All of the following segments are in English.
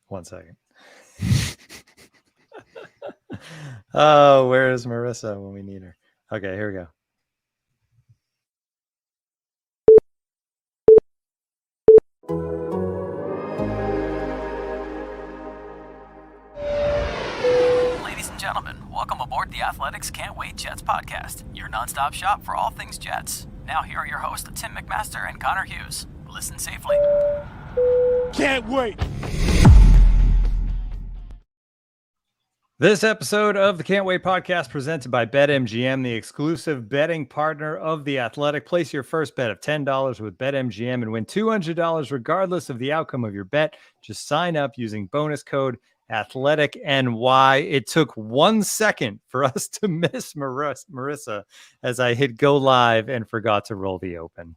1 second. Oh, where is Marissa when we need her? Okay, here we go. Ladies and gentlemen, welcome aboard the Athletics Can't Wait Jets podcast, your nonstop shop for all things Jets. Now here are your hosts, Tim McMaster and Connor Hughes. Listen safely. Can't wait. This episode of the Can't Wait podcast presented by BetMGM, the exclusive betting partner of The Athletic. Place your first bet of $10 with BetMGM and win $200 regardless of the outcome of your bet. Just sign up using bonus code AthleticNY. It took 1 second for us to miss Marissa as I hit go live and forgot to roll the open.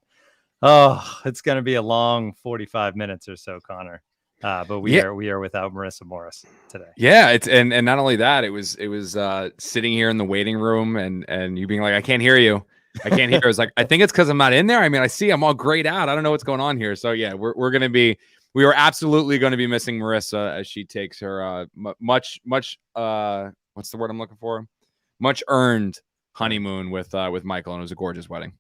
Oh, it's going to be a long 45 minutes or so, Connor. But we are without Marissa Morris today. Yeah, it's and not only that, it was sitting here in the waiting room and you being like, I can't hear you. I can't hear. I was like, I think it's because I'm not in there. I mean, I see I'm all grayed out. I don't know what's going on here. So yeah, we are absolutely going to be missing Marissa as she takes her much what's the word I'm looking for? Much earned honeymoon with Michael, and it was a gorgeous wedding.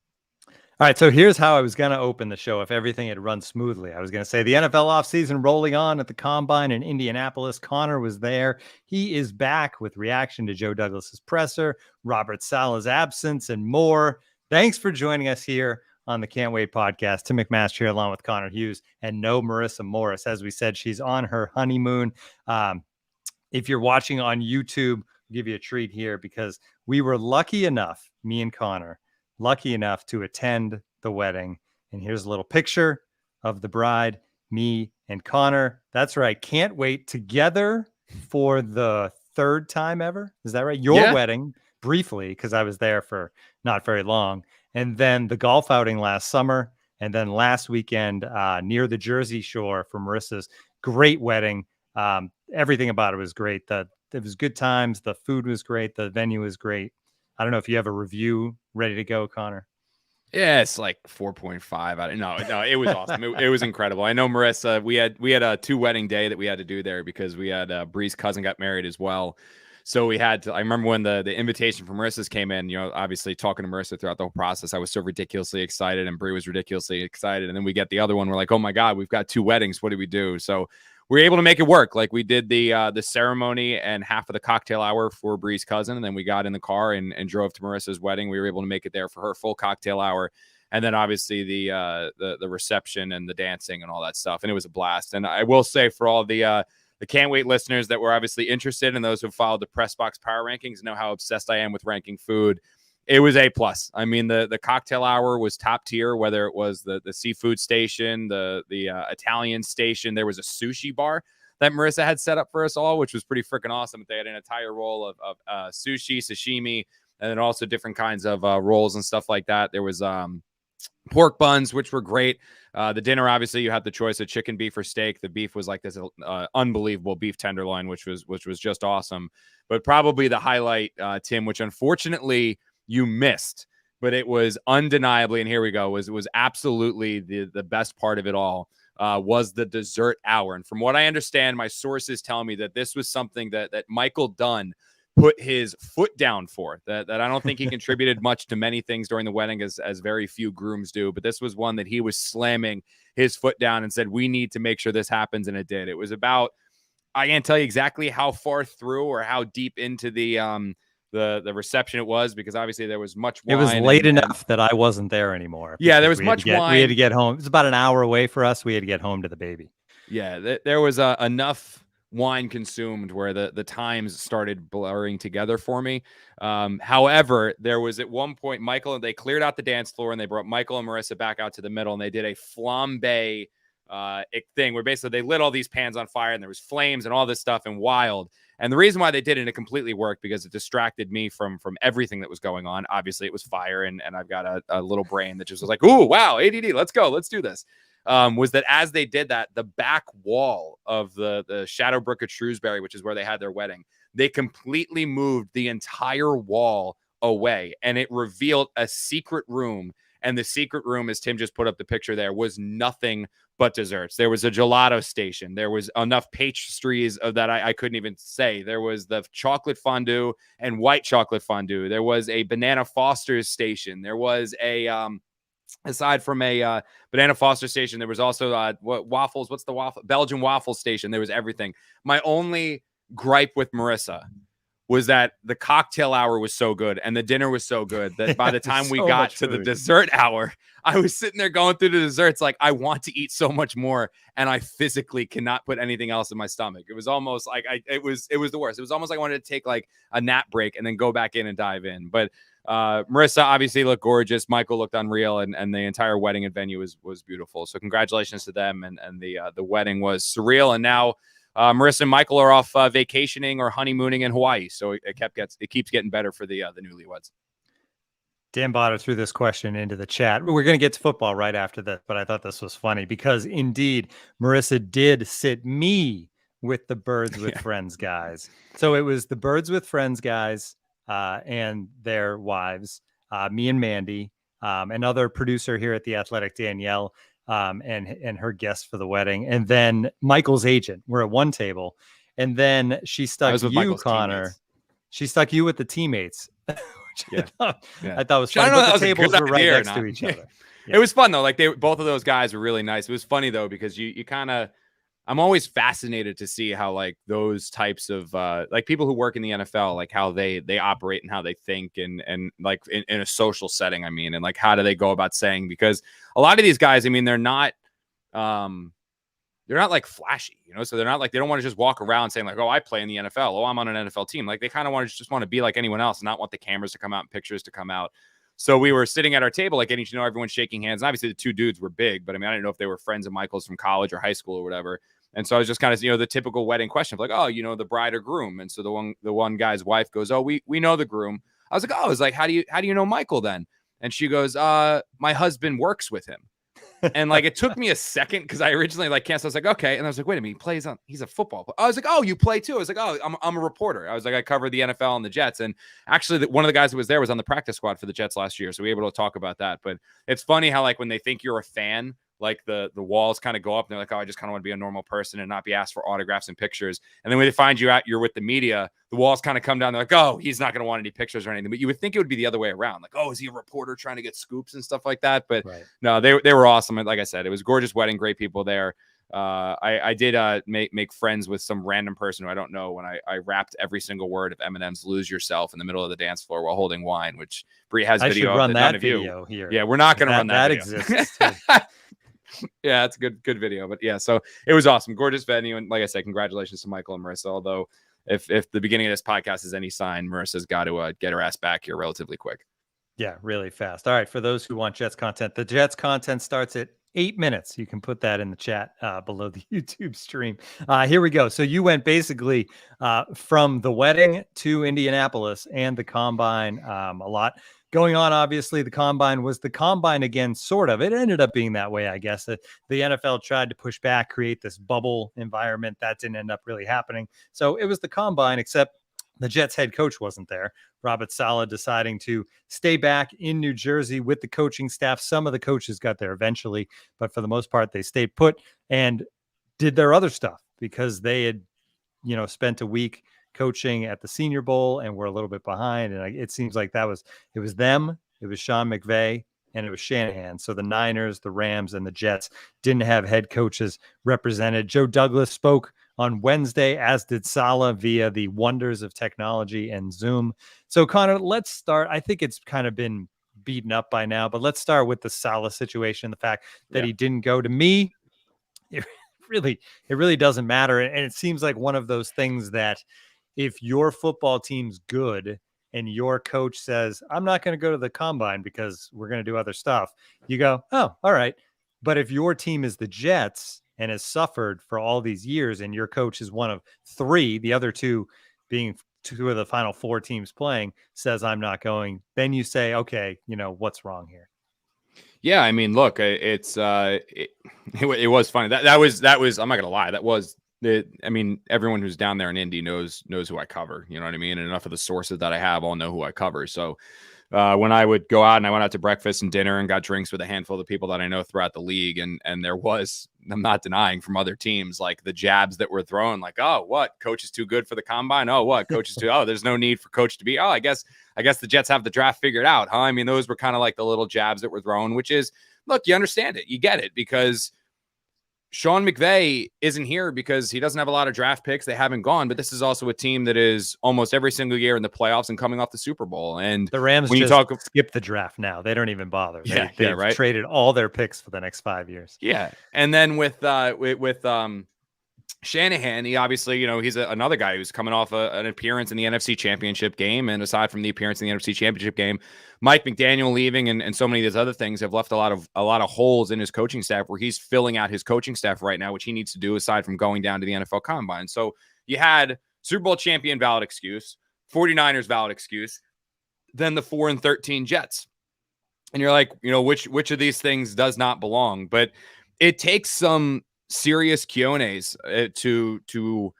All right, so here's how I was going to open the show if everything had run smoothly. I was going to say the NFL offseason rolling on at the Combine in Indianapolis. Connor was there. He is back with reaction to Joe Douglas's presser, Robert Saleh's absence, and more. Thanks for joining us here on the Can't Wait podcast. Tim McMaster here along with Connor Hughes, and no Marissa Morris. As we said, she's on her honeymoon. If you're watching on YouTube, I'll give you a treat here because we were lucky enough, me and Connor, lucky enough to attend the wedding. And here's a little picture of the bride, me and Connor. That's right. Can't wait together for the third time ever. Is that right? Your wedding briefly, because I was there for not very long. And then the golf outing last summer. And then last weekend near the Jersey Shore for Marissa's great wedding. Everything about it was great. It was good times. The food was great. The venue was great. I don't know if you have a review ready to go, Connor. Yeah, it's like 4.5. No, it was awesome. It was incredible. I know Marissa, we had a 2 wedding day that we had to do there because we had Bree's cousin got married as well. So we had to, I remember when the invitation from Marissa's came in, obviously talking to Marissa throughout the whole process, I was so ridiculously excited and Bree was ridiculously excited. And then we get the other one. We're like, oh my God, we've got 2 weddings. What do we do? So we were able to make it work. Like we did the ceremony and half of the cocktail hour for Bree's cousin. And then we got in the car and drove to Marissa's wedding. We were able to make it there for her full cocktail hour. And then obviously the reception and the dancing and all that stuff. And it was a blast. And I will say for all the Can't Wait listeners that were obviously interested and those who followed the Press Box Power Rankings know how obsessed I am with ranking food. It was A+. I mean, the cocktail hour was top tier, whether it was the seafood station, the Italian station. There was a sushi bar that Marissa had set up for us all, which was pretty freaking awesome. They had an entire roll of sushi, sashimi, and then also different kinds of rolls and stuff like that. There was pork buns, which were great. The dinner, obviously, you had the choice of chicken, beef, or steak. The beef was like this unbelievable beef tenderloin, which was just awesome. But probably the highlight, Tim, which unfortunately you missed, but it was undeniably, and here we go, was absolutely the best part of it all, was the dessert hour. And from what I understand, my sources tell me that this was something that Michael Dunn put his foot down for, that I don't think he contributed much to many things during the wedding, as very few grooms do, but this was one that he was slamming his foot down and said, we need to make sure this happens. And it did. It was about, I can't tell you exactly how far through or how deep into the reception it was, because obviously there was much wine. It was late enough that I wasn't there anymore. Yeah, there was much wine. We had to get home. It was about an hour away for us. We had to get home to the baby. Yeah, there was enough wine consumed where the times started blurring together for me. However, there was at one point they cleared out the dance floor and they brought Michael and Marissa back out to the middle and they did a flambe thing where basically they lit all these pans on fire and there was flames and all this stuff and wild. And the reason why they did it completely worked because it distracted me from everything that was going on. Obviously, it was fire, and I've got a little brain that just was like, ooh, wow, ADD, let's go, let's do this. Was that as they did that, the back wall of the Shadowbrook at Shrewsbury, which is where they had their wedding, they completely moved the entire wall away, and it revealed a secret room. And the secret room, as Tim just put up the picture there, was nothing but desserts. There was a gelato station. There was enough pastries that I couldn't even say. There was the chocolate fondue and white chocolate fondue. There was a banana Foster's station. There was a aside from a banana Foster station, there was also waffles. What's the waffle? Belgian waffle station. There was everything. My only gripe with Marissa was that the cocktail hour was so good and the dinner was so good that by the time we got to the dessert hour, I was sitting there going through the desserts like, I want to eat so much more, and I physically cannot put anything else in my stomach. It was almost like it was the worst. It was almost like I wanted to take like a nap break and then go back in and dive in. But Marissa obviously looked gorgeous. Michael looked unreal, and the entire wedding and venue was beautiful. So congratulations to them, and the wedding was surreal. And now Marissa and Michael are off vacationing or honeymooning in Hawaii. So it keeps getting better for the newlyweds. Dan Botter threw this question into the chat. We're going to get to football right after this, but I thought this was funny because indeed Marissa did sit me with the Birds with Friends guys. So it was the Birds with Friends guys and their wives, me and Mandy, another producer here at The Athletic, Danielle, and her guest for the wedding. And then Michael's agent. We're at one table. And then she stuck you, Connor. Teammates. She stuck you with the teammates. I thought was funny. But the tables were right next to each other. Yeah. It was fun though. Like both of those guys were really nice. It was funny though, because you kind of, I'm always fascinated to see how like those types of like people who work in the NFL, like how they operate and how they think and like in a social setting, I mean, and like how do they go about saying, because a lot of these guys, I mean, they're not like flashy, you know, so they're not like, they don't want to just walk around saying like, oh, I play in the NFL. Oh, I'm on an NFL team. Like they kind of just want to be like anyone else and not want the cameras to come out and pictures to come out. So we were sitting at our table, like getting to know everyone, shaking hands. And obviously the two dudes were big, but I mean, I didn't know if they were friends of Michael's from college or high school or whatever. And so I was just kind of, you know, the typical wedding question of like, oh, you know, the bride or groom. And so the one guy's wife goes, oh, we know the groom. I was like, oh, I was like, how do you know Michael then? And she goes, my husband works with him. And like, it took me a second because I originally like canceled. I was like, okay. And I was like, wait a minute, he's a football player. I was like, oh, you play too. I was like, oh, I'm a reporter. I was like, I cover the NFL and the Jets. And actually one of the guys who was there was on the practice squad for the Jets last year. So we were able to talk about that. But it's funny how like when they think you're a fan, like the walls kind of go up and they're like, oh, I just kind of want to be a normal person and not be asked for autographs and pictures. And then when they find you out, you're with the media, the walls kind of come down. They're like, oh, he's not going to want any pictures or anything. But you would think it would be the other way around. Like, oh, is he a reporter trying to get scoops and stuff like that? But no, they were awesome. And like I said, it was a gorgeous wedding, great people there. I did make friends with some random person who I don't know when I rapped every single word of Eminem's "Lose Yourself" in the middle of the dance floor while holding wine, which Bree has video. I should run of that video here. Yeah, we're not going to run that. That video. exists. Yeah, it's a good video. But yeah, so it was awesome. Gorgeous venue. And like I said, congratulations to Michael and Marissa. Although if the beginning of this podcast is any sign, Marissa's got to get her ass back here relatively quick. Yeah, really fast. All right. For those who want Jets content, the Jets content starts at 8 minutes. You can put that in the chat below the YouTube stream. Here we go. So you went basically from the wedding to Indianapolis and the combine. A lot going on. Obviously, the combine was the combine again, sort of. It ended up being that way, I guess. The NFL tried to push back, create this bubble environment. That didn't end up really happening. So it was the combine, except the Jets head coach wasn't there. Robert Saleh deciding to stay back in New Jersey with the coaching staff. Some of the coaches got there eventually, but for the most part, they stayed put and did their other stuff because they had, spent a week coaching at the Senior Bowl and were a little bit behind. And it seems like it was them, it was Sean McVay, and it was Shanahan. So the Niners, the Rams, and the Jets didn't have head coaches represented. Joe Douglas spoke on Wednesday, as did Saleh, via the wonders of technology and Zoom. So, Connor, let's start. I think it's kind of been beaten up by now, but let's start with the Saleh situation, the fact that he didn't go. To me, it really doesn't matter. And it seems like one of those things that if your football team's good and your coach says, I'm not going to go to the combine because we're going to do other stuff, you go, oh, all right. But if your team is the Jets and has suffered for all these years and your coach is one of three, the other two being two of the final four teams playing, says, I'm not going, then you say, okay, what's wrong here? Yeah. I mean, look, it was funny. That was, I'm not going to lie. That was everyone who's down there in Indy knows who I cover, you know what I mean? And enough of the sources that I have all know who I cover. So when I would go out and I went out to breakfast and dinner and got drinks with a handful of the people that I know throughout the league. And there was, I'm not denying, from other teams, like the jabs that were thrown, like, oh, what, coach is too good for the combine? Oh, what, coach is too, oh, there's no need for coach to be, oh, I guess the Jets have the draft figured out, huh? I mean, those were kind of like the little jabs that were thrown, which is, look, you understand it. You get it, because Sean McVay isn't here because he doesn't have a lot of draft picks. They haven't gone, but this is also a team that is almost every single year in the playoffs and coming off the Super Bowl. And the Rams when you just skip the draft now. They don't even bother. They've right? traded all their picks for the next 5 years. Yeah. And then with Shanahan, he obviously, he's another guy who's coming off an appearance in the NFC Championship game. And aside from the appearance in the NFC Championship game, Mike McDaniel leaving and so many of these other things have left a lot of holes in his coaching staff, where he's filling out his coaching staff right now, which he needs to do aside from going down to the NFL Combine. So you had Super Bowl champion, valid excuse, 49ers, valid excuse, then the 4-13 Jets. And you're like, which of these things does not belong? But it takes some serious Q&As to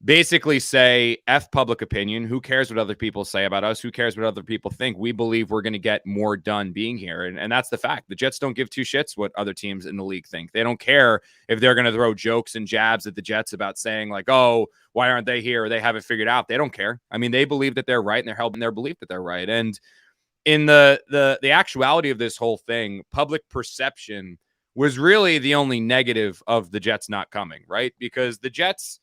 basically say F public opinion. Who cares what other people say about us? Who cares what other people think? We believe we're going to get more done being here. And that's the fact. The Jets don't give two shits what other teams in the league think. They don't care if they're going to throw jokes and jabs at the Jets about saying like, oh, why aren't they here? Or they have it figured out. They don't care. I mean, they believe that they're right, and they're held in their belief that they're right. And in the actuality of this whole thing, public perception was really the only negative of the Jets not coming, right? Because the Jets,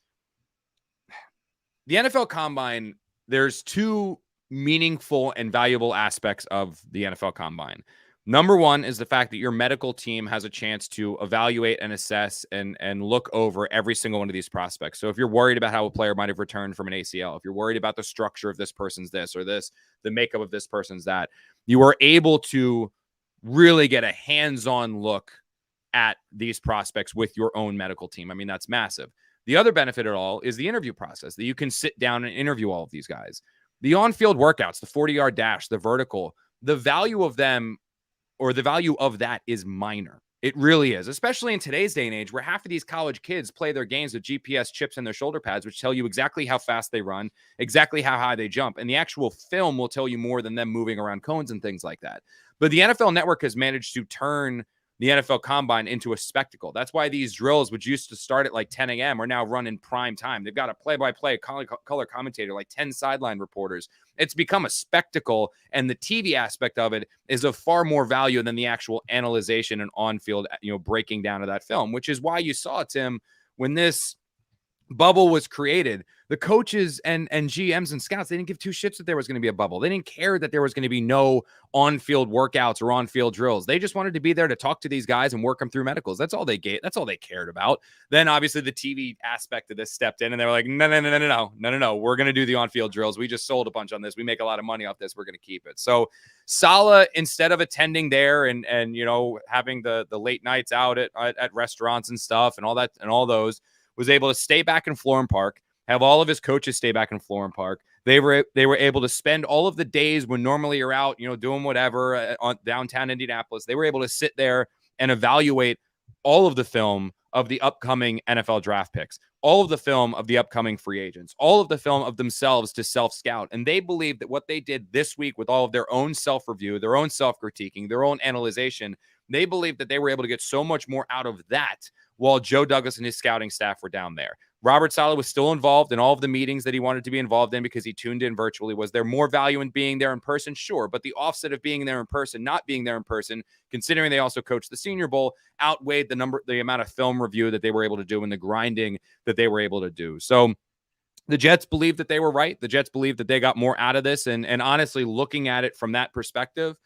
the NFL Combine, there's two meaningful and valuable aspects of the NFL Combine. Number one is the fact that your medical team has a chance to evaluate and assess and look over every single one of these prospects. So if you're worried about how a player might have returned from an ACL, if you're worried about the structure of this person's this or this, the makeup of this person's that, you are able to really get a hands-on look at these prospects with your own medical team. I mean, that's massive. The other benefit at all is the interview process, that you can sit down and interview all of these guys. The on-field workouts, the 40-yard dash, the vertical, the value of them, or the value of that, is minor. It really is, especially in today's day and age, where half of these college kids play their games with GPS chips in their shoulder pads, which tell you exactly how fast they run, exactly how high they jump. And the actual film will tell you more than them moving around cones and things like that. But the NFL Network has managed to turn the NFL Combine into a spectacle. That's why these drills, which used to start at like 10 a.m., are now run in prime time. They've got a play-by-play color commentator, like 10 sideline reporters. It's become a spectacle, and the TV aspect of it is of far more value than the actual analyzation and on-field, breaking down of that film, which is why you saw, Tim, when this bubble was created, the coaches and GMs and scouts, they didn't give two shits that there was going to be a bubble. They didn't care that there was going to be no on-field workouts or on-field drills. They just wanted to be there to talk to these guys and work them through medicals. That's all they cared about. Then obviously the TV aspect of this stepped in, and they were like, no. We're going to do the on-field drills. We just sold a bunch on this. We make a lot of money off this. We're going to keep it. So Saleh, instead of attending there and having the late nights out at restaurants and stuff and all that and all those, was able to stay back in Florham Park, have all of his coaches stay back in Florham Park. They were able to spend all of the days when normally you're out, doing whatever on downtown Indianapolis. They were able to sit there and evaluate all of the film of the upcoming NFL draft picks, all of the film of the upcoming free agents, all of the film of themselves to self-scout. And they believe that what they did this week with all of their own self-review, their own self-critiquing, their own analyzation, they believe that they were able to get so much more out of that while Joe Douglas and his scouting staff were down there. Robert Saleh was still involved in all of the meetings that he wanted to be involved in because he tuned in virtually. Was there more value in being there in person? Sure. But the offset of being there in person, not being there in person, considering they also coached the Senior Bowl, outweighed the amount of film review that they were able to do and the grinding that they were able to do. So the Jets believe that they were right. The Jets believe that they got more out of this. And honestly, looking at it from that perspective,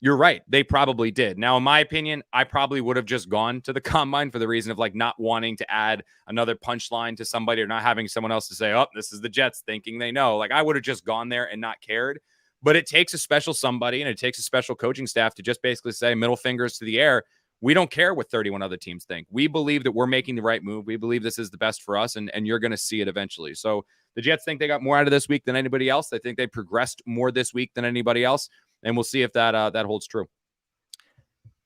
you're right. They probably did. Now, in my opinion, I probably would have just gone to the combine for the reason of like not wanting to add another punchline to somebody or not having someone else to say, oh, this is the Jets thinking they know. Like I would have just gone there and not cared. But it takes a special somebody and it takes a special coaching staff to just basically say middle fingers to the air. We don't care what 31 other teams think. We believe that we're making the right move. We believe this is the best for us, and you're going to see it eventually. So the Jets think they got more out of this week than anybody else. They think they progressed more this week than anybody else. And we'll see if that holds true.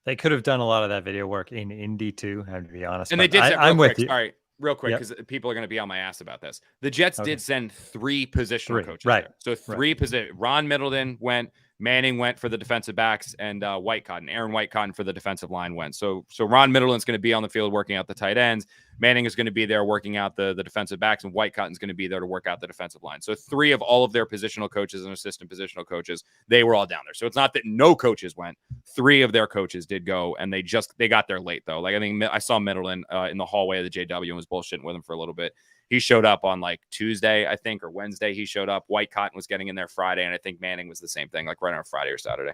They could have done a lot of that video work in Indy too, I have to be honest. And they did. I'm with you. All right, real quick, because people are going to be on my ass about this. The Jets did send three positional coaches. Right. There. So three position. Ron Middleton went. Manning went for the defensive backs, and Aaron Whitecotton for the defensive line went. So Ron Middleton's going to be on the field working out the tight ends. Manning is going to be there working out the defensive backs, and Whitecotton's going to be there to work out the defensive line. So 3 of all of their positional coaches and assistant positional coaches, they were all down there. So it's not that no coaches went. 3 of their coaches did go, and they got there late though. Like I think I saw Middleton in the hallway of the JW and was bullshitting with him for a little bit. He showed up on like Tuesday, I think, or Wednesday. He showed up. Whitecotton was getting in there Friday, and I think Manning was the same thing, like right on Friday or Saturday.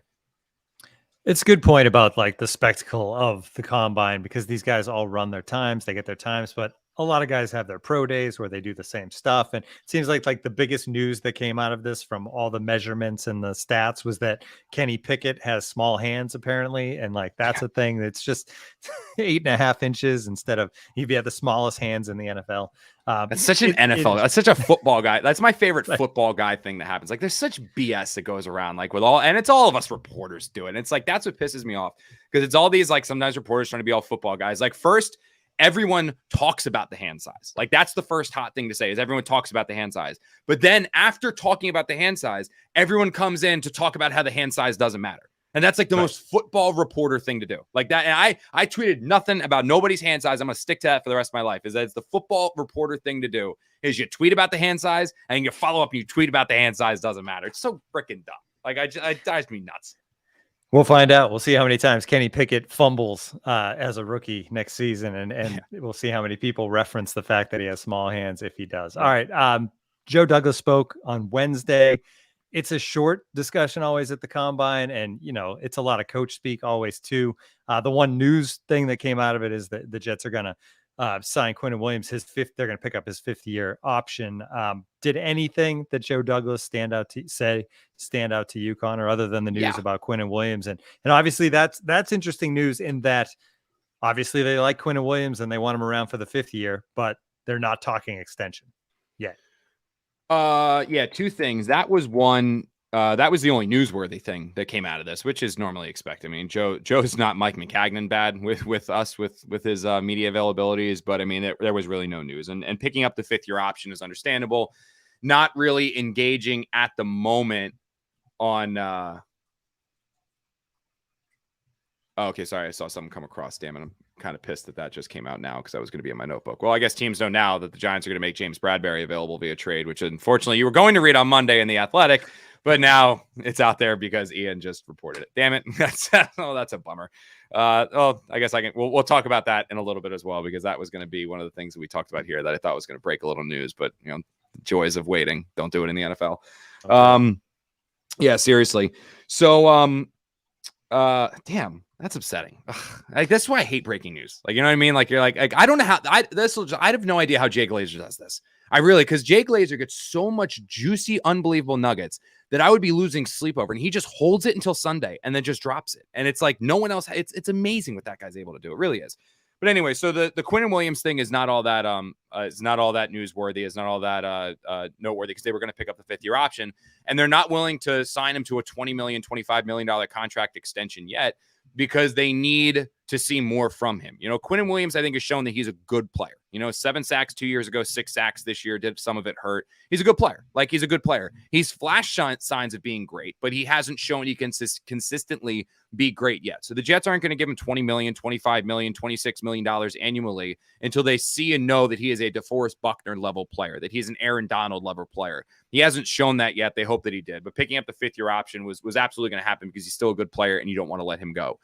It's a good point about like the spectacle of the combine, because these guys all run their times, they get their times, but a lot of guys have their pro days where they do the same stuff. And it seems like the biggest news that came out of this from all the measurements and the stats was that Kenny Pickett has small hands apparently. And like, that's a thing that's just 8.5 inches instead of he had the smallest hands in the NFL. That's such an NFL. That's such a football guy. That's my favorite football guy thing that happens. Like there's such BS that goes around like with all, and it's all of us reporters do it. And it's like, that's what pisses me off, because it's all these, like sometimes reporters trying to be all football guys. Like first, everyone talks about the hand size. Like that's the first hot thing to say is everyone talks about the hand size. But then after talking about the hand size, everyone comes in to talk about how the hand size doesn't matter. And that's like the most football reporter thing to do. Like that. And I tweeted nothing about nobody's hand size. I'm going to stick to that for the rest of my life. Is that it's the football reporter thing to do is you tweet about the hand size and you follow up and you tweet about the hand size doesn't matter. It's so freaking dumb. Like it drives me nuts. We'll find out. We'll see how many times Kenny Pickett fumbles as a rookie next season. And we'll see how many people reference the fact that he has small hands if he does. All right. Joe Douglas spoke on Wednesday. It's a short discussion always at the combine. And, it's a lot of coach speak always too. The one news thing that came out of it is that the Jets are going to sign Quinnen Williams, they're going to pick up his 5th-year option. Did anything that Joe Douglas stand out to you, Connor, other than the news about Quinnen Williams? And obviously that's interesting news in that obviously they like Quinnen Williams and they want him around for the 5th year, but they're not talking extension yet. 2 things. That was one. That was the only newsworthy thing that came out of this, which is normally expected. I mean, Joe's not Mike McCagnon bad with his media availabilities, but I mean, there was really no news. And picking up the 5th-year option is understandable. Not really engaging at the moment on. Okay, sorry, I saw something come across. Damn it, I'm kind of pissed that just came out now because that was going to be in my notebook. Well, I guess teams know now that the Giants are going to make James Bradberry available via trade, which unfortunately you were going to read on Monday in The Athletic. But now it's out there because Ian just reported it. Damn it. That's a bummer. I guess we'll talk about that in a little bit as well, because that was going to be one of the things that we talked about here that I thought was going to break a little news, but joys of waiting. Don't do it in the NFL. Okay. Yeah, seriously. So, damn, that's upsetting. Like, that's why I hate breaking news. Like, you know what I mean? Like, you're like I don't know how I have no idea how Jay Glazer does this. Because Jay Glazer gets so much juicy, unbelievable nuggets that I would be losing sleep over. And he just holds it until Sunday and then just drops it. And it's like no one else. It's amazing what that guy's able to do. It really is. But anyway, so the Quinnen Williams thing is not all that it's not all that newsworthy. It's not all that noteworthy, because they were going to pick up the 5th-year option, and they're not willing to sign him to a $20 million, $25 million contract extension yet, because they need to see more from him. Quinnen Williams, I think, has shown that he's a good player. 7 sacks 2 years ago, 6 sacks this year, did some of it hurt. He's a good player. He's a good player. He's flashed signs of being great, but he hasn't shown he can consistently be great yet. So the Jets aren't going to give him $20 million, $25 million, $26 million annually until they see and know that he is a DeForest Buckner level player, that he's an Aaron Donald level player. He hasn't shown that yet. They hope that he did. But picking up the 5th-year option was absolutely going to happen, because he's still a good player and you don't want to let him go.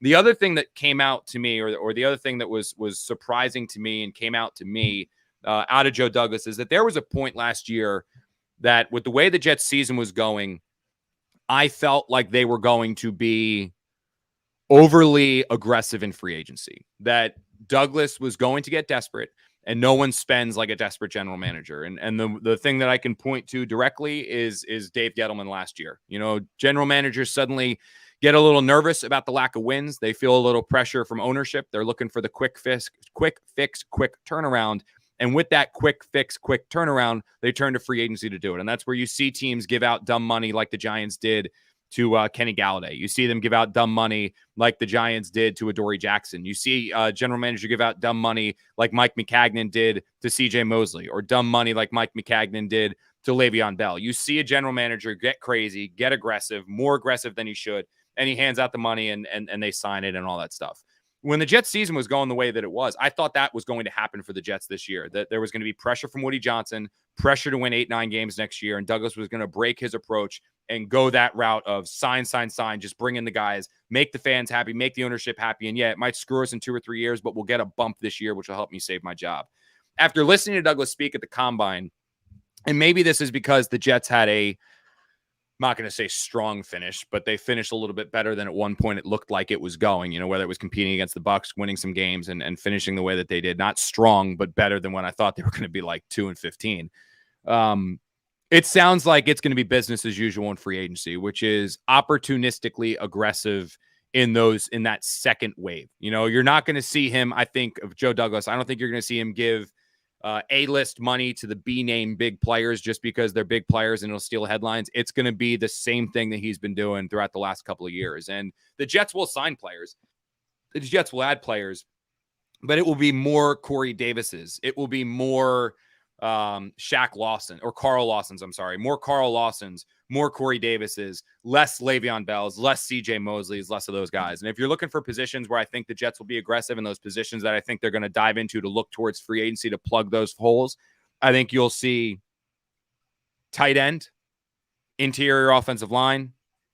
The other thing that came out to me, or the other thing that was surprising to me and came out to me out of Joe Douglas, is that there was a point last year that with the way the Jets season was going, I felt like they were going to be overly aggressive in free agency, that Douglas was going to get desperate, and no one spends like a desperate general manager. And the thing that I can point to directly is Dave Gettleman last year. General managers suddenly get a little nervous about the lack of wins. They feel a little pressure from ownership. They're looking for the quick fix, quick turnaround. And with that quick fix, quick turnaround, they turn to free agency to do it. And that's where you see teams give out dumb money like the Giants did to Kenny Galladay. You see them give out dumb money like the Giants did to Adoree Jackson. You see general manager give out dumb money like Mike McCagnon did to CJ Mosley, or dumb money like Mike McCagnon did to Le'Veon Bell. You see a general manager get crazy, get aggressive, more aggressive than he should, and he hands out the money and they sign it and all that stuff. When the Jets season was going the way that it was, I thought that was going to happen for the Jets this year, that there was going to be pressure from Woody Johnson, pressure to win 8-9 games next year, and Douglas was going to break his approach and go that route of sign, just bring in the guys, make the fans happy, make the ownership happy, and yeah, it might screw us in 2 or 3 years, but we'll get a bump this year, which will help me save my job. After listening to Douglas speak at the Combine, and maybe this is because the Jets had I'm not going to say strong finish, but they finished a little bit better than at one point it looked like it was going, whether it was competing against the Bucs, winning some games and finishing the way that they did. Not strong, but better than when I thought they were going to be like 2-15. It sounds like it's going to be business as usual in free agency, which is opportunistically aggressive in that second wave. You're not going to see him, I think, of Joe Douglas. I don't think you're going to see him give A-list money to the B-name big players just because they're big players and it'll steal headlines. It's going to be the same thing that he's been doing throughout the last couple of years. And the Jets will sign players. The Jets will add players, but it will be more Corey Davis's. It will be more Shaq Lawson or Carl Lawson's. I'm sorry. More Carl Lawson's, more Corey Davis's, less Le'Veon Bell's, less CJ Mosley's, less of those guys. And if you're looking for positions where I think the Jets will be aggressive in those positions that I think they're going to dive into to look towards free agency to plug those holes, I think you'll see tight end, interior offensive line,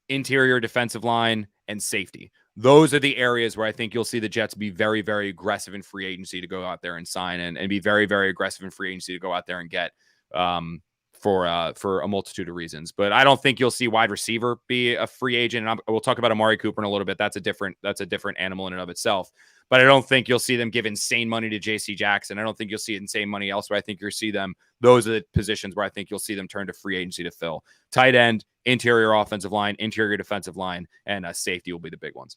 interior defensive line, and safety. Those are the areas where I think you'll see the Jets be very, very aggressive in free agency to go out there and sign and be very, very aggressive in free agency to go out there and get for a multitude of reasons. But I don't think you'll see wide receiver be a free agent. And we'll talk about Amari Cooper in a little bit. That's a different animal in and of itself. But I don't think you'll see them give insane money to J.C. Jackson. I don't think you'll see insane money elsewhere. I think you'll see them. Those are the positions where I think you'll see them turn to free agency to fill. Tight end, interior offensive line, interior defensive line, and safety will be the big ones.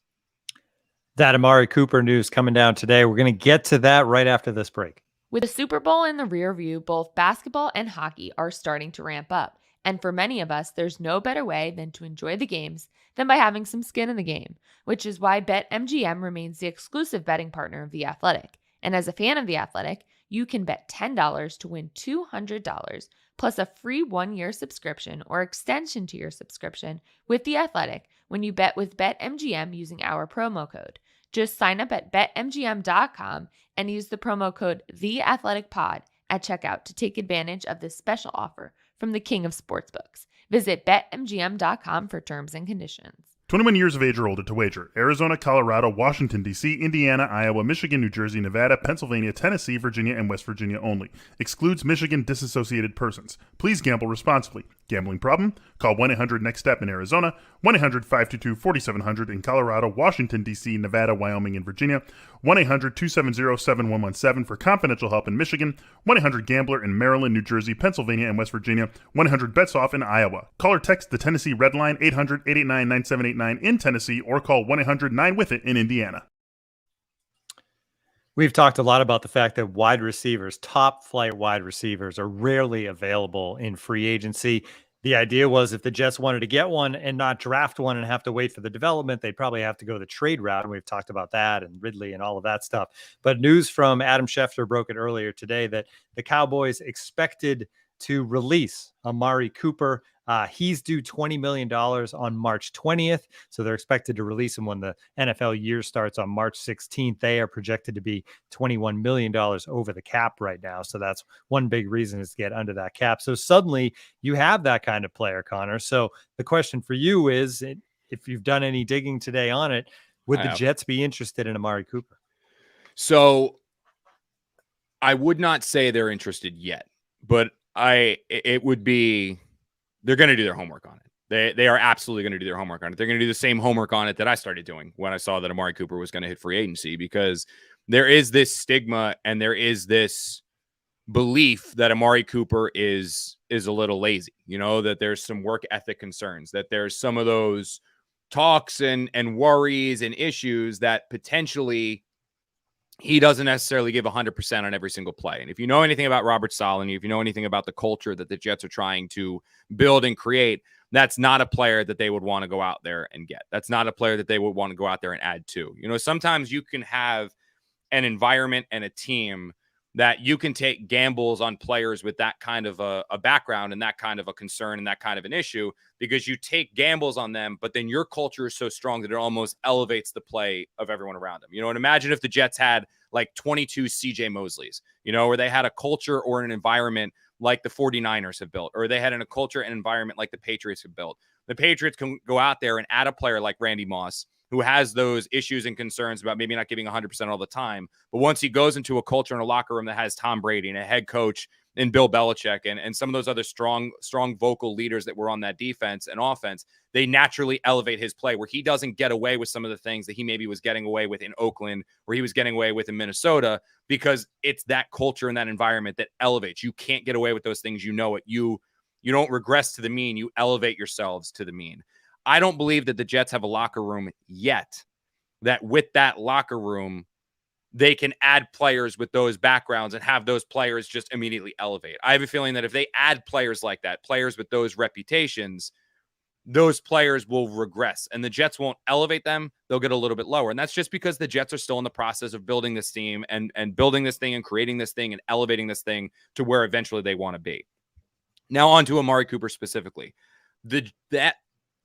That Amari Cooper news coming down today. We're going to get to that right after this break. With the Super Bowl in the rear view, both basketball and hockey are starting to ramp up. And for many of us, there's no better way than to enjoy the games than by having some skin in the game, which is why BetMGM remains the exclusive betting partner of The Athletic. And as a fan of The Athletic, you can bet $10 to win $200 plus a free 1-year subscription or extension to your subscription with The Athletic when you bet with BetMGM using our promo code. Just sign up at BetMGM.com and use the promo code TheAthleticPod at checkout to take advantage of this special offer from the king of sportsbooks. Visit BetMGM.com for terms and conditions. 21 years of age or older to wager. Arizona, Colorado, Washington, D.C., Indiana, Iowa, Michigan, New Jersey, Nevada, Pennsylvania, Tennessee, Virginia, and West Virginia only. Excludes Michigan disassociated persons. Please gamble responsibly. Gambling problem? Call 1-800-NEXT-STEP in Arizona, 1-800-522-4700 in Colorado, Washington, D.C., Nevada, Wyoming, and Virginia, 1-800-270-7117 for confidential help in Michigan, 1-800-GAMBLER in Maryland, New Jersey, Pennsylvania, and West Virginia, 1-800-BETS-OFF in Iowa. Call or text the Tennessee Red Line 800-889-9789 in Tennessee or call 1-800-9-WITH-IT in Indiana. We've talked a lot about the fact that wide receivers, top flight wide receivers, are rarely available in free agency. The idea was if the Jets wanted to get one and not draft one and have to wait for the development, they'd probably have to go the trade route. And we've talked about that and Ridley and all of that stuff. But news from Adam Schefter broke it earlier today that the Cowboys expected to release Amari Cooper. He's due $20 million on March 20th. So they're expected to release him when the NFL year starts on March 16th. They are projected to be $21 million over the cap right now. So that's one big reason is to get under that cap. So suddenly you have that kind of player, Connor. So the question for you is, if you've done any digging today on it, would the Jets be interested in Amari Cooper? So I would not say they're interested yet, but it would be, they're going to do their homework on it. They are absolutely going to do their homework on it. They're going to do the same homework on it that I started doing when I saw that Amari Cooper was going to hit free agency, because there is this stigma and there is this belief that Amari Cooper is a little lazy, that there's some work ethic concerns, that there's some of those talks and worries and issues that potentially he doesn't necessarily give 100% on every single play. And if you know anything about Robert Saleh, and if you know anything about the culture that the Jets are trying to build and create, that's not a player that they would want to go out there and get. That's not a player that they would want to go out there and add to. Sometimes you can have an environment and a team that you can take gambles on players with that kind of a background and that kind of a concern and that kind of an issue, because you take gambles on them, but then your culture is so strong that it almost elevates the play of everyone around them. And imagine if the Jets had like 22 CJ Mosleys, or they had a culture or an environment like the 49ers have built, or they had a culture and environment like the Patriots have built. The Patriots can go out there and add a player like Randy Moss, who has those issues and concerns about maybe not giving 100% all the time. But once he goes into a culture in a locker room that has Tom Brady and a head coach and Bill Belichick and some of those other strong vocal leaders that were on that defense and offense, they naturally elevate his play, where he doesn't get away with some of the things that he maybe was getting away with in Oakland, or he was getting away with in Minnesota, because it's that culture and that environment that elevates. You can't get away with those things. You know it. You don't regress to the mean. You elevate yourselves to the mean. I don't believe that the Jets have a locker room yet that with that locker room, they can add players with those backgrounds and have those players just immediately elevate. I have a feeling that if they add players like that, players with those reputations, those players will regress and the Jets won't elevate them. They'll get a little bit lower. And that's just because the Jets are still in the process of building this team and building this thing and creating this thing and elevating this thing to where eventually they want to be. Now on to Amari Cooper specifically.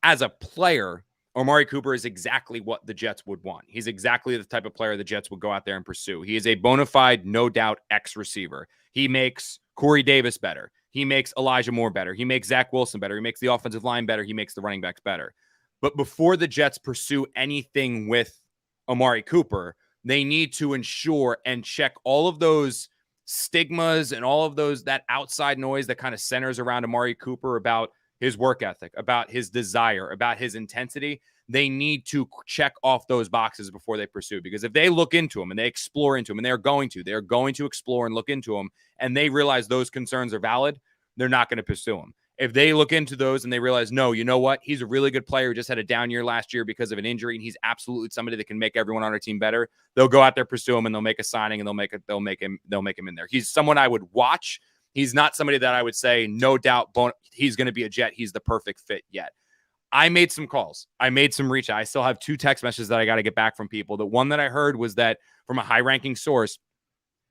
As a player, Omari Cooper is exactly what the Jets would want. He's exactly the type of player the Jets would go out there and pursue. He is a bona fide, no doubt, X-receiver. He makes Corey Davis better. He makes Elijah Moore better. He makes Zach Wilson better. He makes the offensive line better. He makes the running backs better. But before the Jets pursue anything with Omari Cooper, they need to ensure and check all of those stigmas and all of that outside noise that kind of centers around Omari Cooper about his work ethic, about his desire, about his intensity. They need to check off those boxes before they pursue, because if they look into him and they explore into him, and they're going to explore and look into him, and they realize those concerns are valid, they're not going to pursue him. If they look into those and they realize, no, you know what? He's a really good player who just had a down year last year because of an injury, and he's absolutely somebody that can make everyone on our team better. They'll go out there, pursue him, and they'll make a signing, and they'll make him in there. He's someone I would watch. He's not somebody that I would say, no doubt, he's going to be a Jet. He's the perfect fit yet. I made some calls. I made some reach. I still have 2 text messages that I got to get back from people. The one that I heard was that from a high-ranking source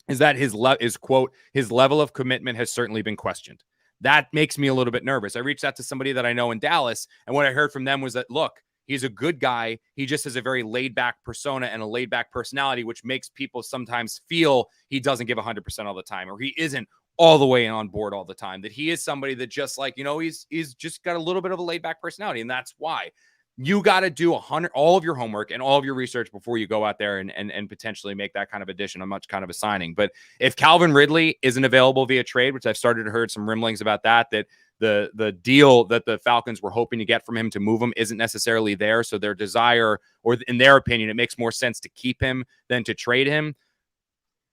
is that his level of commitment has certainly been questioned. That makes me a little bit nervous. I reached out to somebody that I know in Dallas, and what I heard from them was that, look, he's a good guy. He just has a very laid-back persona and a laid-back personality, which makes people sometimes feel he doesn't give 100% all the time, or he isn't all the way on board all the time, that he is somebody that just like, he's just got a little bit of a laid back personality. And that's why you got to do all of your homework and all of your research before you go out there and potentially make that kind of addition, a much kind of a signing. But if Calvin Ridley isn't available via trade, which I've started to heard some rumblings about that the deal that the Falcons were hoping to get from him to move him isn't necessarily there. So their desire, or in their opinion, it makes more sense to keep him than to trade him.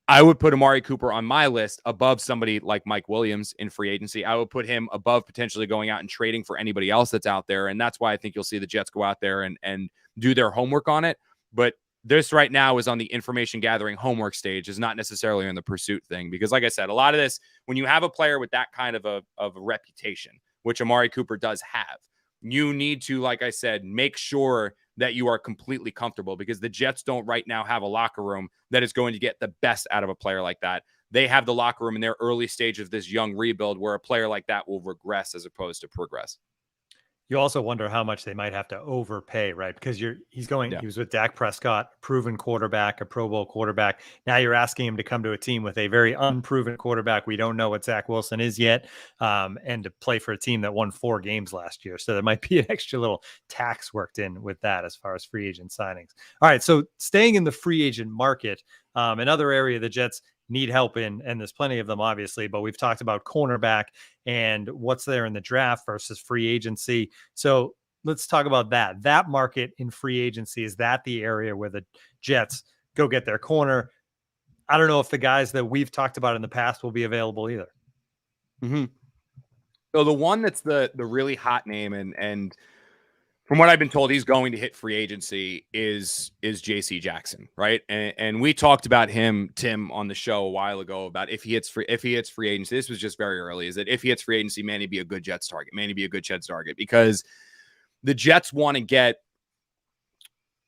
I would put Amari Cooper on my list above somebody like Mike Williams in free agency. I would put him above potentially going out and trading for anybody else that's out there. And that's why I think you'll see the Jets go out there and do their homework on it. But this right now is on the information gathering homework stage, is not necessarily on the pursuit thing. Because like I said, a lot of this, when you have a player with that kind of a reputation, which Amari Cooper does have, you need to, like I said, make sure that you are completely comfortable, because the Jets don't right now have a locker room that is going to get the best out of a player like that. They have the locker room in their early stage of this young rebuild where a player like that will regress as opposed to progress. You also wonder how much they might have to overpay, right? Because he was with Dak Prescott, proven quarterback, a Pro Bowl quarterback. Now you're asking him to come to a team with a very unproven quarterback. We don't know what Zach Wilson is yet, and to play for a team that won 4 games last year. So there might be an extra little tax worked in with that as far as free agent signings. All right, so staying in the free agent market, another area the Jets need help in, and there's plenty of them, obviously, but we've talked about cornerback and what's there in the draft versus free agency. So let's talk about that market in free agency. Is that the area where the Jets go get their corner? I don't know if the guys that we've talked about in the past will be available either. Mm-hmm. So the one that's the really hot name, and from what I've been told, he's going to hit free agency is JC Jackson, right? And we talked about him, Tim, on the show a while ago about if he hits free agency. This was just very early. Is that if he hits free agency, man, he'd be a good Jets target. Because the Jets want to get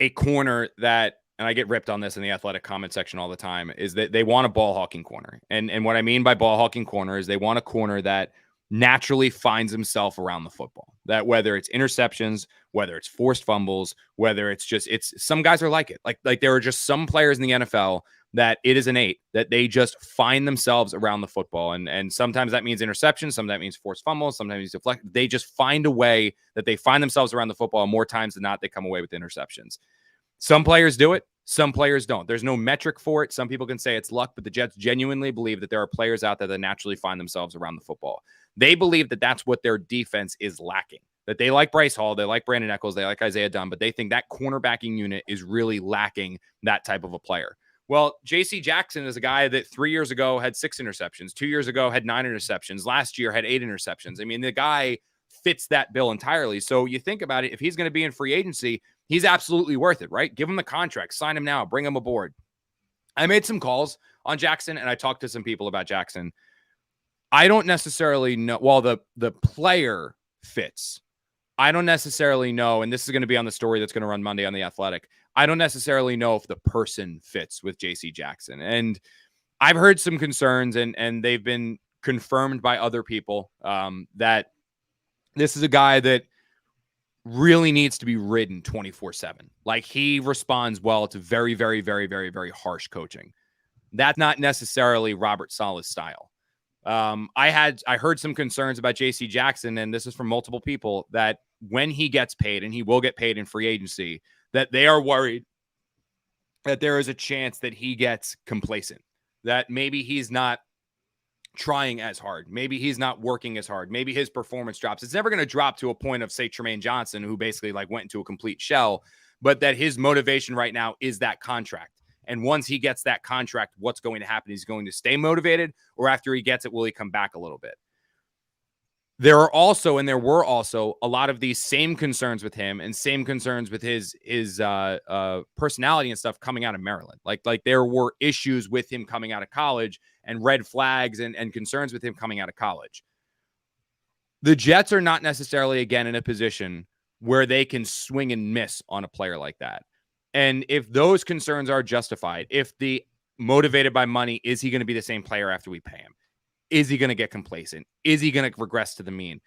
a corner that and I get ripped on this in the Athletic comment section all the time, is that they want a ball hawking corner. And what I mean by ball hawking corner is they want a corner that naturally finds himself around the football. That whether it's interceptions, whether it's forced fumbles, whether it's some guys are like it. Like there are just some players in the NFL that it is innate that they just find themselves around the football. And sometimes that means interceptions, sometimes that means forced fumbles, sometimes it's deflect. They just find a way that they find themselves around the football. And more times than not, they come away with interceptions. Some players do it. Some players don't. There's no metric for it. Some people can say it's luck, but the Jets genuinely believe that there are players out there that naturally find themselves around the football. They believe that that's what their defense is lacking, that they like Bryce Hall, they like Brandon Echols, they like Isaiah Dunn, but they think that cornerbacking unit is really lacking that type of a player. Well, J.C. Jackson is a guy that 3 years ago had 6 interceptions, 2 years ago had 9 interceptions, last year had 8 interceptions. I mean, the guy fits that bill entirely. So you think about it, if he's going to be in free agency, he's absolutely worth it, right? Give him the contract, sign him now, bring him aboard. I made some calls on Jackson, and I talked to some people about Jackson. I don't necessarily know, while the player fits, I don't necessarily know, and this is going to be on the story that's going to run Monday on The Athletic, I don't necessarily know if the person fits with J.C. Jackson. And I've heard some concerns, and they've been confirmed by other people, that this is a guy that really needs to be ridden 24/7. Like, he responds well to very, very, very, very, very harsh coaching. That's not necessarily Robert Saleh's style. I heard some concerns about J.C. Jackson, and this is from multiple people, that when he gets paid, and he will get paid in free agency, that they are worried that there is a chance that he gets complacent, that maybe he's not trying as hard. Maybe he's not working as hard. Maybe his performance drops. It's never going to drop to a point of, say, Tremaine Johnson, who basically like went into a complete shell, but that his motivation right now is that contract. And once he gets that contract, what's going to happen? He's going to stay motivated, or after he gets it, will he come back a little bit? There were also a lot of these same concerns with him and same concerns with his personality and stuff coming out of Maryland. Like there were issues with him coming out of college and red flags and concerns with him coming out of college. The Jets are not necessarily, again, in a position where they can swing and miss on a player like that. And if those concerns are justified, if the motivated by money, is he going to be the same player after we pay him? Is he going to get complacent? Is he going to regress to the mean?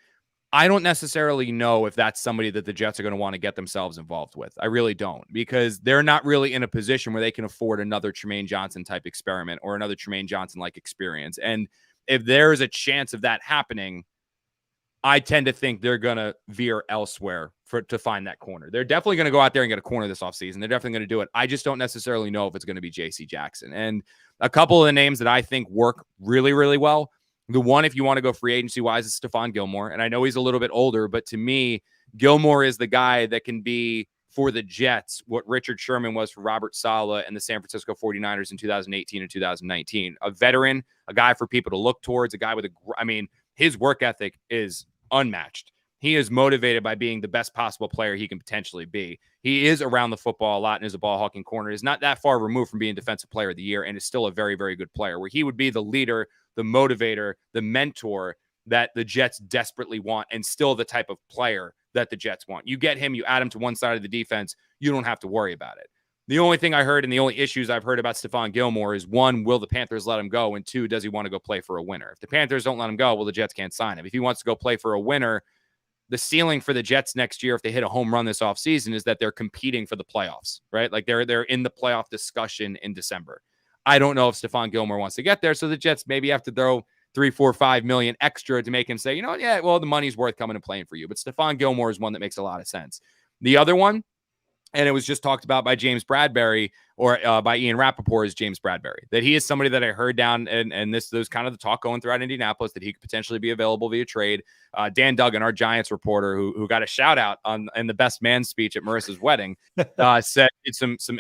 I don't necessarily know if that's somebody that the Jets are going to want to get themselves involved with. I really don't, because they're not really in a position where they can afford another Tremaine Johnson type experiment or another Tremaine Johnson-like experience. And if there is a chance of that happening, I tend to think they're going to veer elsewhere to find that corner. They're definitely going to go out there and get a corner this offseason. They're definitely going to do it. I just don't necessarily know if it's going to be J.C. Jackson. And a couple of the names that I think work really, really well, the one, if you want to go free agency-wise, is Stefan Gilmore. And I know he's a little bit older, but to me, Gilmore is the guy that can be, for the Jets, what Richard Sherman was for Robert Saleh and the San Francisco 49ers in 2018 and 2019. A veteran, a guy for people to look towards, a guy with his work ethic is unmatched. He is motivated by being the best possible player he can potentially be. He is around the football a lot and is a ball hawking corner. Is not that far removed from being defensive player of the year and is still a very, very good player, where he would be the leader, the motivator, the mentor that the Jets desperately want, and still the type of player that the Jets want. You get him, you add him to one side of the defense, you don't have to worry about it. The only thing I heard and the only issues I've heard about Stefan Gilmore is, one, will the Panthers let him go? And two, does he want to go play for a winner? If the Panthers don't let him go, well, the Jets can't sign him. If he wants to go play for a winner, the ceiling for the Jets next year, if they hit a home run this offseason, is that they're competing for the playoffs, right? Like they're in the playoff discussion in December. I don't know if Stefan Gilmore wants to get there, so the Jets maybe have to throw $3, $4, $5 million extra to make him say, you know what, yeah, well, the money's worth coming and playing for you. But Stefan Gilmore is one that makes a lot of sense. The other one, and it was just talked about by James Bradbury, or by Ian Rappaport, is James Bradbury. That he is somebody that I heard down, and this was kind of the talk going throughout Indianapolis, that he could potentially be available via trade. Dan Duggan, our Giants reporter, who got a shout out in the best man speech at Marissa's wedding, said it's some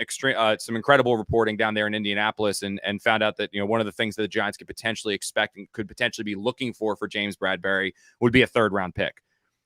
incredible reporting down there in Indianapolis, and found out that, you know, one of the things that the Giants could potentially expect and could potentially be looking for James Bradbury would be a 3rd round pick.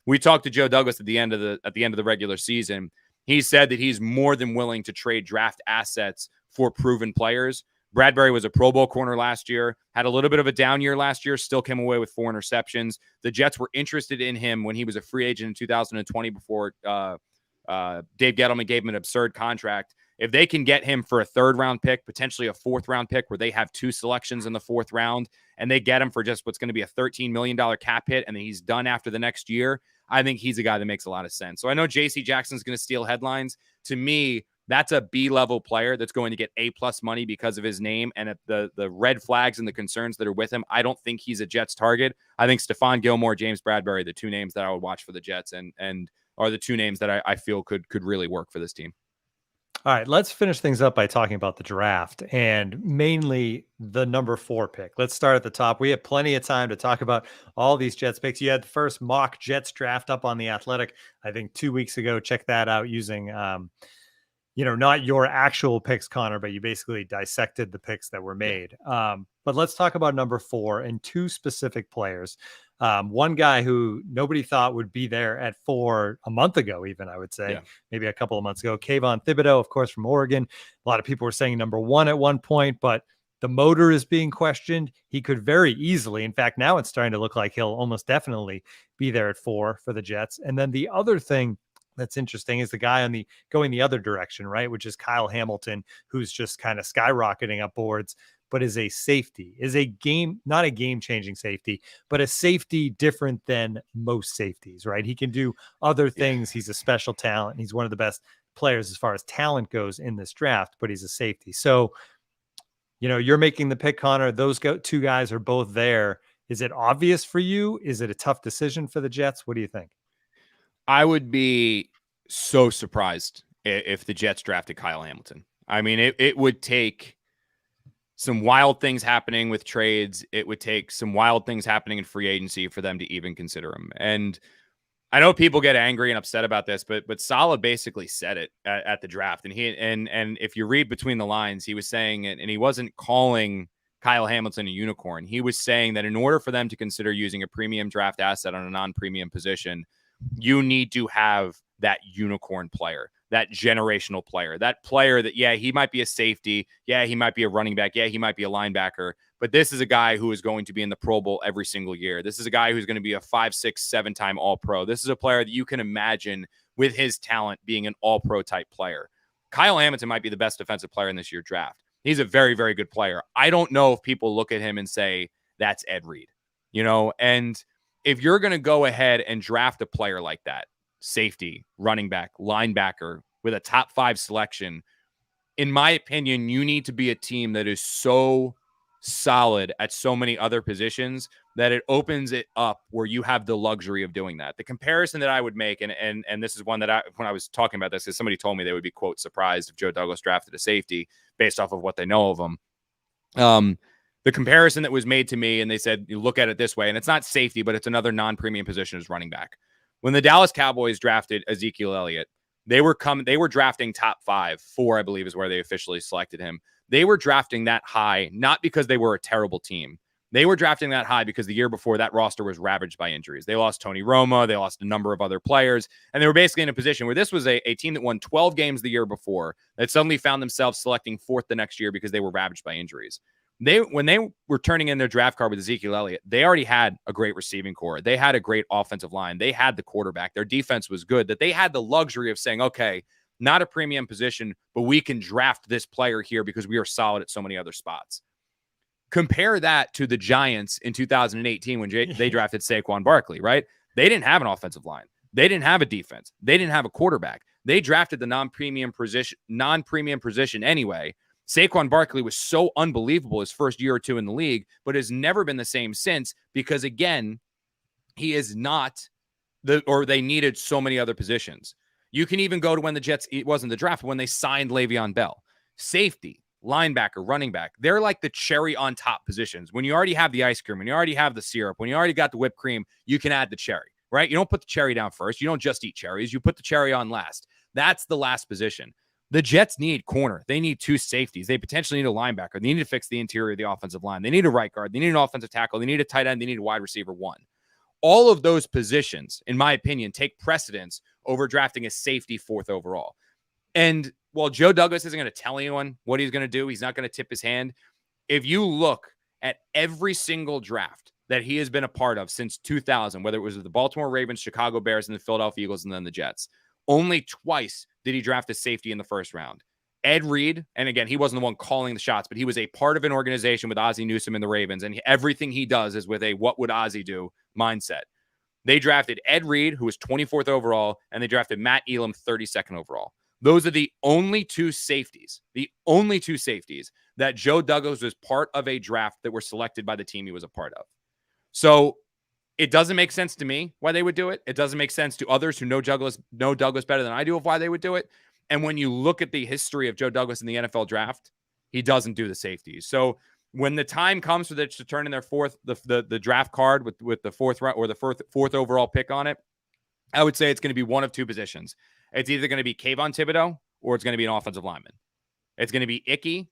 We talked to Joe Douglas at the end of the regular season. He said that he's more than willing to trade draft assets for proven players. Bradbury was a Pro Bowl corner last year, had a little bit of a down year last year, still came away with 4 interceptions. The Jets were interested in him when he was a free agent in 2020 before Dave Gettleman gave him an absurd contract If they can get him for a 3rd round pick, potentially a 4th round pick where they have 2 selections in the 4th round, and they get him for just what's going to be a $13 million cap hit, and then he's done after the next year, I think he's a guy that makes a lot of sense. So I know JC Jackson's going to steal headlines. To me, that's a B-level player that's going to get A-plus money because of his name and the red flags and the concerns that are with him. I don't think he's a Jets target. I think Stefan Gilmore, James Bradbury, the 2 names that I would watch for the Jets and are the 2 names that I feel could really work for this team. All right, let's finish things up by talking about the draft and mainly the number 4 pick. Let's start at the top. We have plenty of time to talk about all these Jets picks. You had the first mock Jets draft up on The Athletic, I think 2 weeks ago. Check that out using, not your actual picks, Connor, but you basically dissected the picks that were made. But let's talk about number 4 and 2 specific players. One guy who nobody thought would be there at 4 a month ago, even, I would say, maybe a couple of months ago. Kayvon Thibodeaux, of course, from Oregon. A lot of people were saying number 1 at one point, but the motor is being questioned. He could very easily, in fact, now it's starting to look like he'll almost definitely be there at 4 for the Jets. And then the other thing that's interesting is the guy going the other direction, right? Which is Kyle Hamilton, who's just kind of skyrocketing up boards, but is a safety, not a game-changing safety, but a safety different than most safeties, right? He can do other things. He's a special talent. He's one of the best players as far as talent goes in this draft, but he's a safety. So, you're making the pick, Connor. Those 2 guys are both there. Is it obvious for you? Is it a tough decision for the Jets? What do you think? I would be so surprised if the Jets drafted Kyle Hamilton. I mean, it would take some wild things happening with trades. It would take some wild things happening in free agency for them to even consider him. And I know people get angry and upset about this, but Saleh basically said it at the draft. And and if you read between the lines, he was saying it, and he wasn't calling Kyle Hamilton a unicorn. He was saying that in order for them to consider using a premium draft asset on a non-premium position, you need to have that unicorn player, that generational player, that player that, he might be a safety. He might be a running back. He might be a linebacker. But this is a guy who is going to be in the Pro Bowl every single year. This is a guy who's going to be a 5, 6, 7-time All-Pro. This is a player that you can imagine with his talent being an All-Pro type player. Kyle Hamilton might be the best defensive player in this year's draft. He's a very, very good player. I don't know if people look at him and say, that's Ed Reed, and if you're going to go ahead and draft a player like that, safety, running back, linebacker with a top 5 selection, in my opinion, you need to be a team that is so solid at so many other positions that it opens it up where you have the luxury of doing that. The comparison that I would make, and this is one that when I was talking about this, is somebody told me they would be, quote, surprised if Joe Douglas drafted a safety based off of what they know of him. The comparison that was made to me, and they said, you look at it this way, and it's not safety, but it's another non-premium position as running back. When the Dallas Cowboys drafted Ezekiel Elliott, they were drafting top 5. 4, I believe, is where they officially selected him. They were drafting that high, not because they were a terrible team. They were drafting that high because the year before, that roster was ravaged by injuries. They lost Tony Romo. They lost a number of other players. And they were basically in a position where this was a team that won 12 games the year before that suddenly found themselves selecting 4th the next year because they were ravaged by injuries. When they were turning in their draft card with Ezekiel Elliott, they already had a great receiving core. They had a great offensive line. They had the quarterback. Their defense was good, that they had the luxury of saying, okay, not a premium position, but we can draft this player here because we are solid at so many other spots. Compare that to the Giants in 2018 when they drafted Saquon Barkley, right? They didn't have an offensive line. They didn't have a defense. They didn't have a quarterback. They drafted the non-premium position anyway. Saquon Barkley was so unbelievable his first year or 2 in the league, but has never been the same since because, again, he is not they needed so many other positions. You can even go to when the Jets, it wasn't the draft, but when they signed Le'Veon Bell. Safety, linebacker, running back, they're like the cherry on top positions. When you already have the ice cream, when you already have the syrup, when you already got the whipped cream, you can add the cherry, right? You don't put the cherry down first. You don't just eat cherries. You put the cherry on last. That's the last position. The Jets need corner. They need 2 safeties. They potentially need a linebacker. They need to fix the interior of the offensive line. They need a right guard. They need an offensive tackle. They need a tight end. They need a wide receiver 1. All of those positions, in my opinion, take precedence over drafting a safety 4th overall. And while Joe Douglas isn't going to tell anyone what he's going to do, he's not going to tip his hand. If you look at every single draft that he has been a part of since 2000, whether it was the Baltimore Ravens, Chicago Bears, and the Philadelphia Eagles, and then the Jets, only twice did he draft a safety in the first round. Ed Reed, and again, he wasn't the one calling the shots, but he was a part of an organization with Ozzie Newsome and the Ravens, and everything he does is with a what would Ozzie do mindset. They drafted Ed Reed, who was 24th overall, and they drafted Matt Elam, 32nd overall. Those are the only two safeties that Joe Douglas was part of a draft that were selected by the team he was a part of. So it doesn't make sense to me why they would do it. It doesn't make sense to others who know Douglas better than I do of why they would do it. And when you look at the history of Joe Douglas in the NFL draft, he doesn't do the safeties. So when the time comes for them to turn in their the draft card with the fourth round or the fourth overall pick on it, I would say it's going to be one of two positions. It's either going to be Kayvon Thibodeaux or it's going to be an offensive lineman. It's going to be Icky,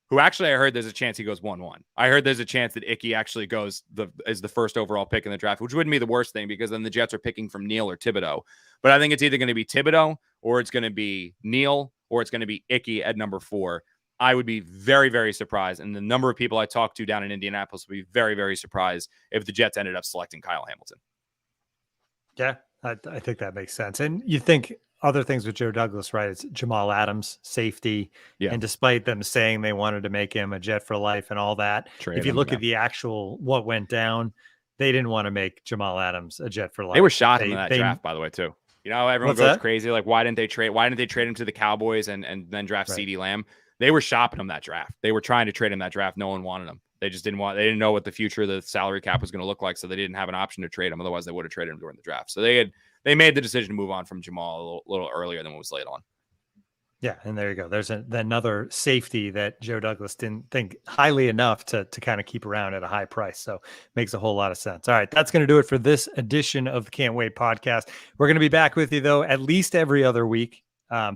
who actually I heard there's a chance he goes 1-1. I heard there's a chance that Icky actually goes as the first overall pick in the draft, which wouldn't be the worst thing because then the Jets are picking from Neal or Thibodeaux. But I think it's either going to be Thibodeaux or it's going to be Neal or it's going to be Icky at number 4. I would be very, very surprised. And the number of people I talked to down in Indianapolis would be very, very surprised if the Jets ended up selecting Kyle Hamilton. Yeah, I think that makes sense. And you think other things with Joe Douglas, right? It's Jamal Adams, safety. Yeah. And despite them saying they wanted to make him a Jet for life and all that, if you look at the actual what went down, they didn't want to make Jamal Adams a Jet for life. They were shocking in that draft, by the way, too. You know, everyone goes crazy. Like, why didn't they trade him to the Cowboys and then draft CeeDee Lamb? They were shopping him that draft. They were trying to trade him that draft. No one wanted him. They just didn't know what the future of the salary cap was going to look like. So they didn't have an option to trade him. Otherwise they would have traded him during the draft. So they made the decision to move on from Jamal a little earlier than what was laid on. Yeah. And there you go. There's another safety that Joe Douglas didn't think highly enough to kind of keep around at a high price. So makes a whole lot of sense. All right. That's going to do it for this edition of the Can't Wait podcast. We're going to be back with you though, at least every other week.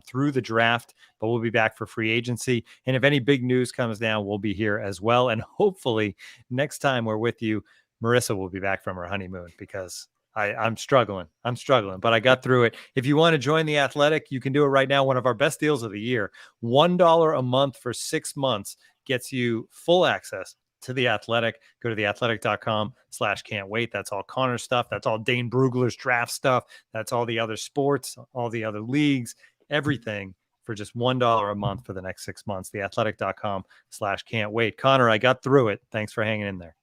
Through the draft, but we'll be back for free agency. And if any big news comes down, we'll be here as well. And hopefully next time we're with you, Marissa will be back from her honeymoon because I'm struggling, but I got through it. If you want to join The Athletic, you can do it right now. One of our best deals of the year, $1 a month for 6 months gets you full access to The Athletic. Go to theathletic.com/can't wait. That's all Connor stuff. That's all Dane Brugler's draft stuff. That's all the other sports, all the other leagues. Everything for just $1 a month for the next 6 months. Theathletic.com/can't wait. Connor, I got through it. Thanks for hanging in there.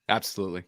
Absolutely.